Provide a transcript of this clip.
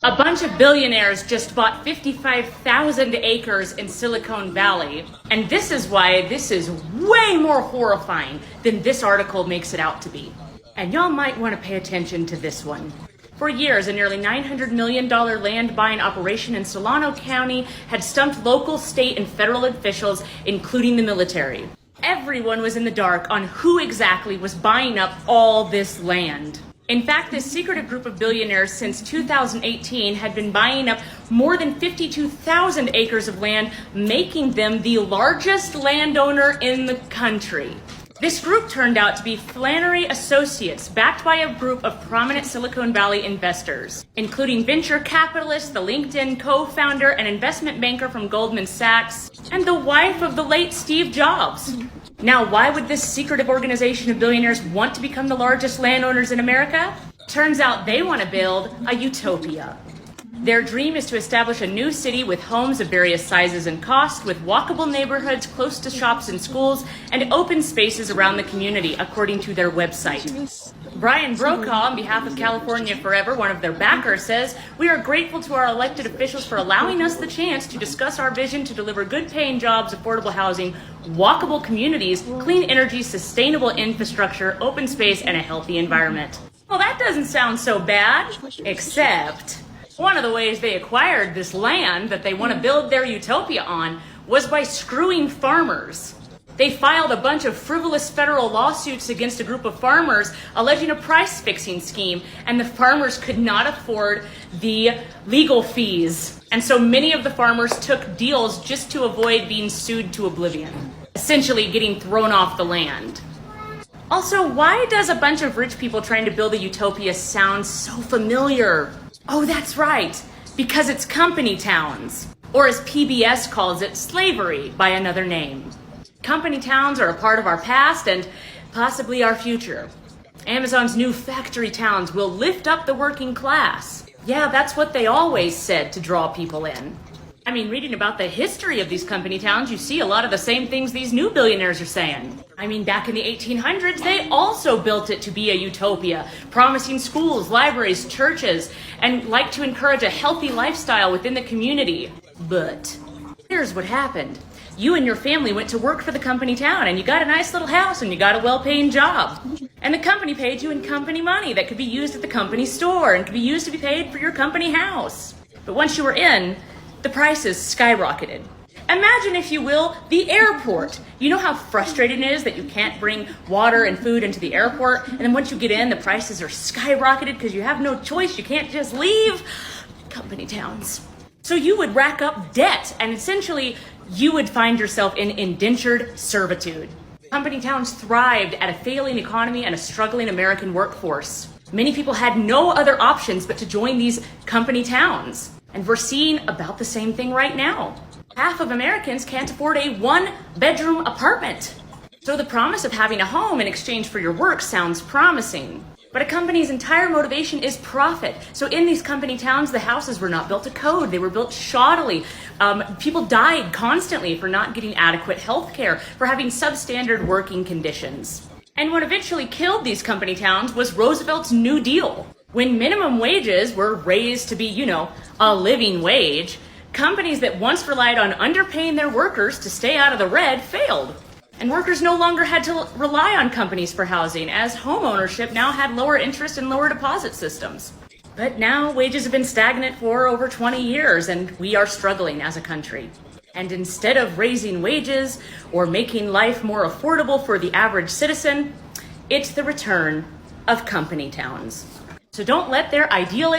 A bunch of billionaires just bought 55,000 acres in Silicon Valley. And this is why this is way more horrifying than this article makes it out to be. And y'all might want to pay attention to this one. For years, a nearly $900 million land buying operation in Solano County had stumped local, state, and federal officials, including the military. Everyone was in the dark on who exactly was buying up all this land. In fact, this secretive group of billionaires since 2018 had been buying up more than 52,000 acres of land, making them the largest landowner in the country. This group turned out to be Flannery Associates, backed by a group of prominent Silicon Valley investors, including venture capitalist, the LinkedIn co-founder, and investment banker from Goldman Sachs, and the wife of the late Steve Jobs. Now, why would this secretive organization of billionaires want to become the largest landowners in America? Turns out they want to build a utopia. Their dream is to establish a new city with homes of various sizes and costs, with walkable neighborhoods close to shops and schools, and open spaces around the community, according to their website. Brian Brokaw, on behalf of California Forever, one of their backers, says, "We are grateful to our elected officials for allowing us the chance to discuss our vision to deliver good-paying jobs, affordable housing, walkable communities, clean energy, sustainable infrastructure, open space, and a healthy environment." Well, that doesn't sound so bad, except one of the ways they acquired this land that they want to build their utopia on was by screwing farmers. They filed a bunch of frivolous federal lawsuits against a group of farmers alleging a price-fixing scheme, and the farmers could not afford the legal fees. And so many of the farmers took deals just to avoid being sued to oblivion, essentially getting thrown off the land. Also, why does a bunch of rich people trying to build a utopia sound so familiar? Oh, that's right, because it's company towns, or as PBS calls it, slavery by another name. Company towns are a part of our past and possibly our future. Amazon's new factory towns will lift up the working class. Yeah, that's what they always said to draw people in. I mean, reading about the history of these company towns, you see a lot of the same things these new billionaires are saying. I mean, back in the 1800s, they also built it to be a utopia, promising schools, libraries, churches, and like to encourage a healthy lifestyle within the community. But here's what happened. You and your family went to work for the company town, and you got a nice little house, and you got a well-paying job. And the company paid you in company money that could be used at the company store and could be used to be paid for your company house. But once you were in, the prices skyrocketed. Imagine, if you will, the airport. You know how frustrating it is that you can't bring water and food into the airport, and then once you get in, the prices are skyrocketed because you have no choice. You can't just leave. Company towns. So you would rack up debt, and essentially you would find yourself in indentured servitude. Company towns thrived at a failing economy and a struggling American workforce. Many people had no other options but to join these company towns. And we're seeing about the same thing right now. Half of Americans can't afford a one-bedroom apartment. So the promise of having a home in exchange for your work sounds promising. But a company's entire motivation is profit. So in these company towns, the houses were not built to code. They were built shoddily. People died constantly for not getting adequate health care, for having substandard working conditions. And what eventually killed these company towns was Roosevelt's New Deal. When minimum wages were raised to be, a living wage, companies that once relied on underpaying their workers to stay out of the red failed. And workers no longer had to rely on companies for housing, as home ownership now had lower interest and lower deposit systems. But now wages have been stagnant for over 20 years, and we are struggling as a country. And instead of raising wages or making life more affordable for the average citizen, it's the return of company towns. So don't let their ideal